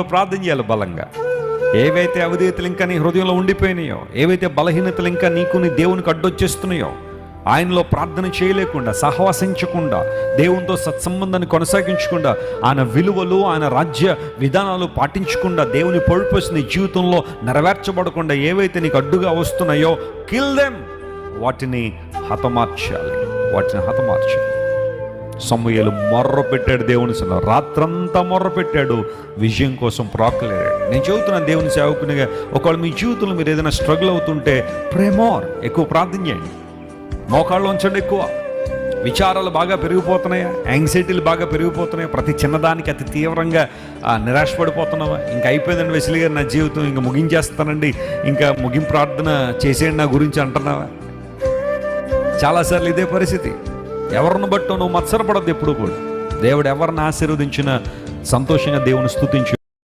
ప్రార్థన చేయాలి బలంగా. ఏవైతే అవిధేయతలు ఇంకా నీ హృదయంలో ఉండిపోయినాయో, ఏవైతే బలహీనతలు ఇంకా నీకు నీ దేవునికి అడ్డొచ్చేస్తున్నాయో, ఆయనలో ప్రార్థన చేయలేకుండా, సహవాసించకుండా, దేవునితో సత్సంబంధాన్ని కొనసాగించకుండా, ఆయన విలువలు, ఆయన రాజ్య విధానాలు పాటించకుండా, దేవుని పర్పస్ నీ జీవితంలో నెరవేర్చబడకుండా ఏవైతే నీకు అడ్డుగా వస్తున్నాయో, కిల్ దెమ్, వాటిని హతమార్చాలి. సమూయేలు మొర్ర పెట్టాడు దేవుని సన్నిధిలో, రాత్రంతా మొర్ర పెట్టాడు, విజయం కోసం ప్రాకులాడాడు. నేను చెబుతున్నాను దేవుని సేవకునిగా, ఒకవేళ మీ జీవితంలో మీరు ఏదైనా స్ట్రగుల్ అవుతుంటే ప్రేమోర్ ఎక్కువ ప్రార్థన చేయండి, మోకాళ్ళు ఉంచండి. ఎక్కువ విచారాలు బాగా పెరిగిపోతున్నాయా, యాంగ్జైటీలు బాగా పెరిగిపోతున్నాయా, ప్రతి చిన్నదానికి అతి తీవ్రంగా నిరాశపడిపోతున్నావా, ఇంకా అయిపోయిందండి వెసిలి గారు నా జీవితం, ఇంకా ముగించేస్తానండి, ఇంకా ముగింపు ప్రార్థన చేసేయండి నా గురించి అంటున్నావా? చాలాసార్లు ఇదే పరిస్థితి. ఎవరిని బట్టో నువ్వు మత్సరపడద్దు ఎప్పుడు కూడా. దేవుడు ఎవరిని ఆశీర్వదించినా సంతోషంగా దేవుని స్తుతించు.